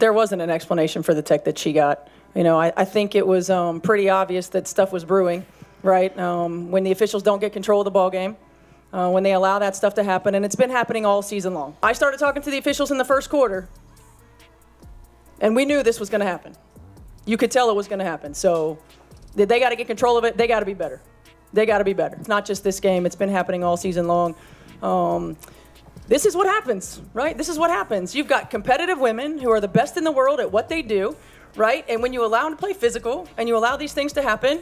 there wasn't an explanation for the tech that she got. You know, I think it was pretty obvious that stuff was brewing, right? When the officials don't get control of the ball game, when they allow that stuff to happen, and it's been happening all season long. I started talking to the officials in the first quarter, and we knew this was going to happen. You could tell it was going to happen. So they got to get control of it. They got to be better. They got to be better. It's not just this game. It's been happening all season long. This is what happens, right? This is what happens. You've got competitive women who are the best in the world at what they do, right? And when you allow them to play physical and you allow these things to happen,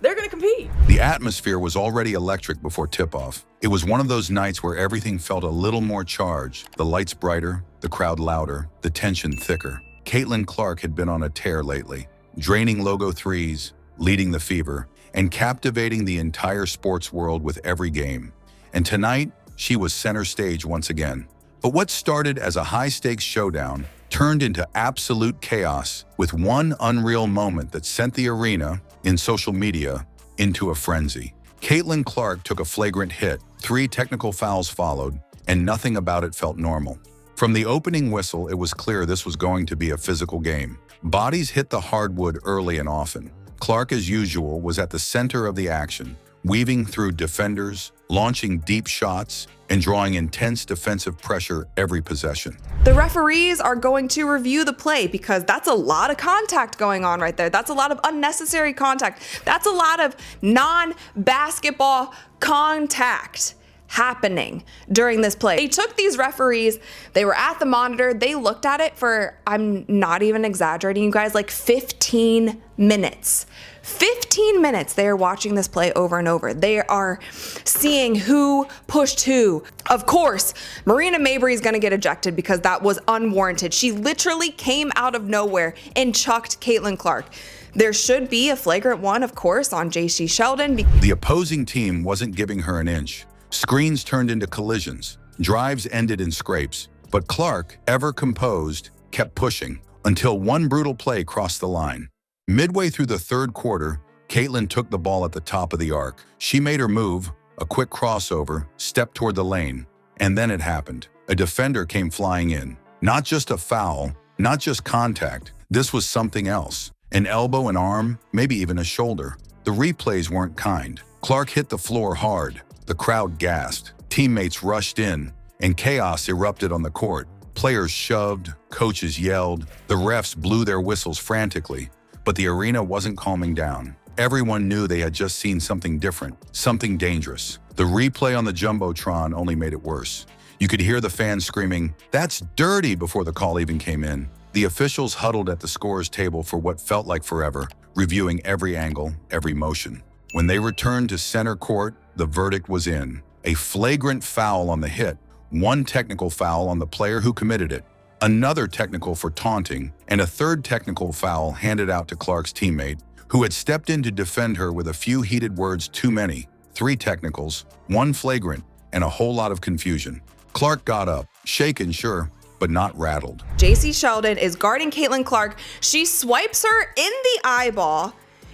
they're going to compete. The atmosphere was already electric before tip-off. It was one of those nights where everything felt a little more charged. The lights brighter, the crowd louder, the tension thicker. Caitlin Clark had been on a tear lately, draining logo threes, leading the fever, and captivating the entire sports world with every game. And tonight, she was center stage once again. But what started as a high-stakes showdown turned into absolute chaos with one unreal moment that sent the arena, in social media, into a frenzy. Caitlin Clark took a flagrant hit, 3 technical fouls followed, and nothing about it felt normal. From the opening whistle, it was clear this was going to be a physical game. Bodies hit the hardwood early and often. Clark, as usual, was at the center of the action, weaving through defenders, launching deep shots, and drawing intense defensive pressure every possession. The referees are going to review the play because that's a lot of contact going on right there. That's a lot of unnecessary contact. That's a lot of non-basketball contact happening during this play. They took these referees, they were at the monitor, they looked at it for, I'm not even exaggerating you guys, like 15 minutes. 15 minutes they are watching this play over and over. They are seeing who pushed who. Of course, Marina Mabrey is going to get ejected because that was unwarranted. She literally came out of nowhere and chucked Caitlin Clark. There should be a flagrant one, of course, on J.C. Sheldon. The opposing team wasn't giving her an inch. Screens turned into collisions. Drives ended in scrapes. But Clark, ever composed, kept pushing until one brutal play crossed the line. Midway through the third quarter, Caitlin took the ball at the top of the arc. She made her move, a quick crossover, stepped toward the lane, and then it happened. A defender came flying in. Not just a foul, not just contact. This was something else. An elbow, an arm, maybe even a shoulder. The replays weren't kind. Clark hit the floor hard. The crowd gasped. Teammates rushed in, and chaos erupted on the court. Players shoved, coaches yelled, the refs blew their whistles frantically. But the arena wasn't calming down. Everyone knew they had just seen something different, something dangerous. The replay on the Jumbotron only made it worse. You could hear the fans screaming, "That's dirty," before the call even came in. The officials huddled at the scorer's table for what felt like forever, reviewing every angle, every motion. When they returned to center court, the verdict was in. A flagrant foul on the hit, one technical foul on the player who committed it, another technical for taunting, and a third technical foul handed out to Clark's teammate, who had stepped in to defend her with a few heated words too many. 3 technicals, 1 flagrant, and a whole lot of confusion. Clark got up, shaken, sure, but not rattled. J.C. Sheldon is guarding Caitlin Clark. She swipes her in the eyeball.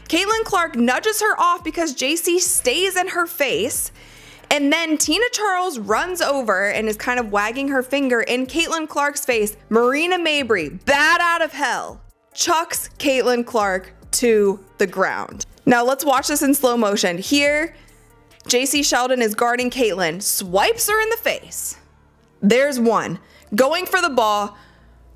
Caitlin Clark nudges her off because J.C. stays in her face. And then Tina Charles runs over and is kind of wagging her finger in Caitlin Clark's face. Marina Mabrey, bat out of hell, chucks Caitlin Clark to the ground. Now let's watch this in slow motion. Here, J.C. Sheldon is guarding Caitlin, swipes her in the face. There's one. Going for the ball,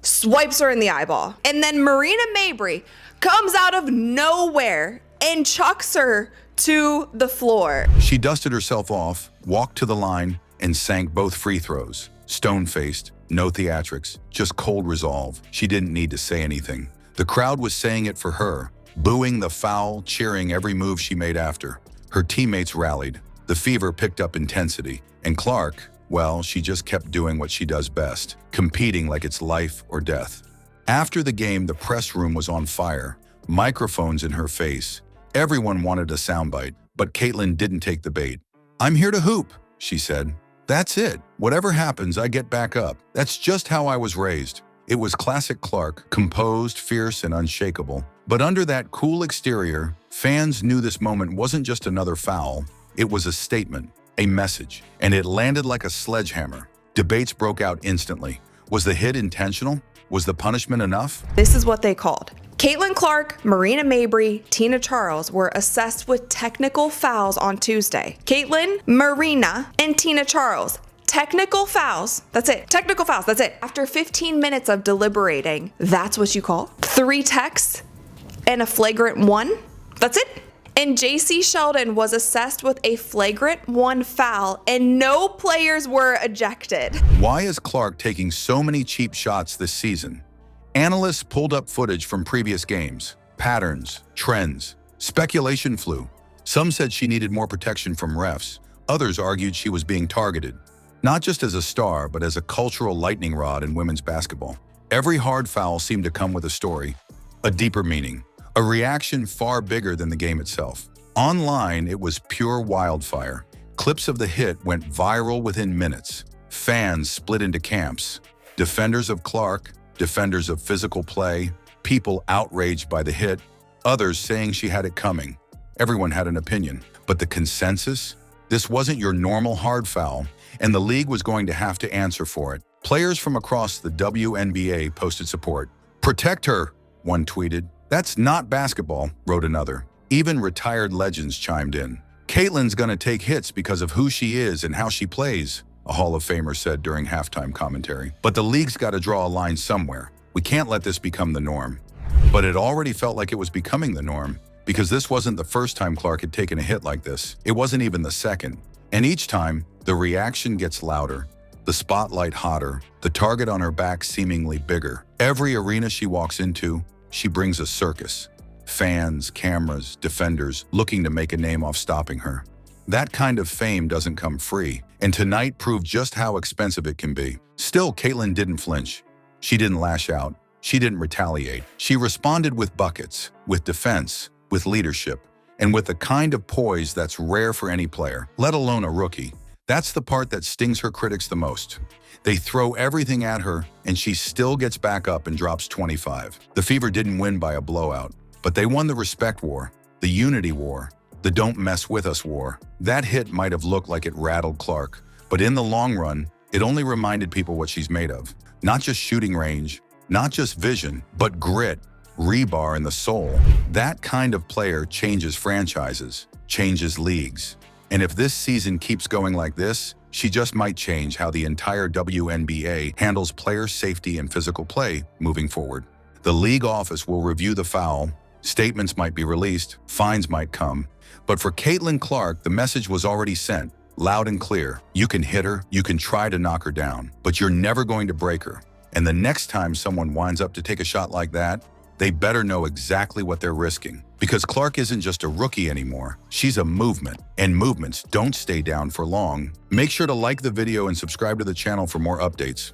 swipes her in the eyeball. And then Marina Mabrey comes out of nowhere and chucks her to the floor. She dusted herself off, walked to the line, and sank both free throws. Stone-faced, no theatrics, just cold resolve. She didn't need to say anything. The crowd was saying it for her, booing the foul, cheering every move she made after. Her teammates rallied. The fever picked up intensity. And Clark, well, she just kept doing what she does best, competing like it's life or death. After the game, the press room was on fire, microphones in her face. Everyone wanted a soundbite, but Caitlin didn't take the bait. "I'm here to hoop," she said. "That's it. Whatever happens, I get back up. That's just how I was raised." It was classic Clark, composed, fierce, and unshakable. But under that cool exterior, fans knew this moment wasn't just another foul. It was a statement, a message, and it landed like a sledgehammer. Debates broke out instantly. Was the hit intentional? Was the punishment enough? This is what they called. Caitlin Clark, Marina Mabry, Tina Charles were assessed with technical fouls on Tuesday. Caitlin, Marina, and Tina Charles. Technical fouls. That's it. Technical fouls. That's it. After 15 minutes of deliberating, that's what you call 3 TECHS and a flagrant 1. That's it. And JC Sheldon was assessed with a flagrant 1 foul, and no players were ejected. Why is Clark taking so many cheap shots this season? Analysts pulled up footage from previous games, patterns, trends. Speculation flew. Some said she needed more protection from refs. Others argued she was being targeted, not just as a star, but as a cultural lightning rod in women's basketball. Every hard foul seemed to come with a story, a deeper meaning, a reaction far bigger than the game itself. Online, it was pure wildfire. Clips of the hit went viral within minutes. Fans split into camps. Defenders of Clark, defenders of physical play, people outraged by the hit, others saying she had it coming. Everyone had an opinion. But the consensus? This wasn't your normal hard foul, and the league was going to have to answer for it. Players from across the WNBA posted support. "Protect her," one tweeted. "That's not basketball," wrote another. Even retired legends chimed in. "Caitlin's gonna take hits because of who she is and how she plays," a Hall of Famer said during halftime commentary. But the league's got to draw a line somewhere. We can't let this become the norm. But it already felt like it was becoming the norm, because this wasn't the first time Clark had taken a hit like this. It wasn't even the second. And each time, the reaction gets louder, the spotlight hotter, the target on her back seemingly bigger. Every arena she walks into, she brings a circus. Fans, cameras, defenders looking to make a name off stopping her. That kind of fame doesn't come free, and tonight proved just how expensive it can be. Still, Caitlin didn't flinch. She didn't lash out. She didn't retaliate. She responded with buckets, with defense, with leadership, and with the kind of poise that's rare for any player, let alone a rookie. That's the part that stings her critics the most. They throw everything at her, and she still gets back up and drops 25. The Fever didn't win by a blowout, but they won the respect war, the unity war, the don't mess with us war. That hit might have looked like it rattled Clark, but in the long run, it only reminded people what she's made of. Not just shooting range, not just vision, but grit, rebar, and the soul. That kind of player changes franchises, changes leagues. And if this season keeps going like this, she just might change how the entire WNBA handles player safety and physical play moving forward. The league office will review the foul, statements might be released, fines might come. But for Caitlin Clark, the message was already sent, loud and clear. You can hit her, you can try to knock her down, but you're never going to break her. And the next time someone winds up to take a shot like that, they better know exactly what they're risking. Because Clark isn't just a rookie anymore, she's a movement, and movements don't stay down for long. Make sure to like the video and subscribe to the channel for more updates.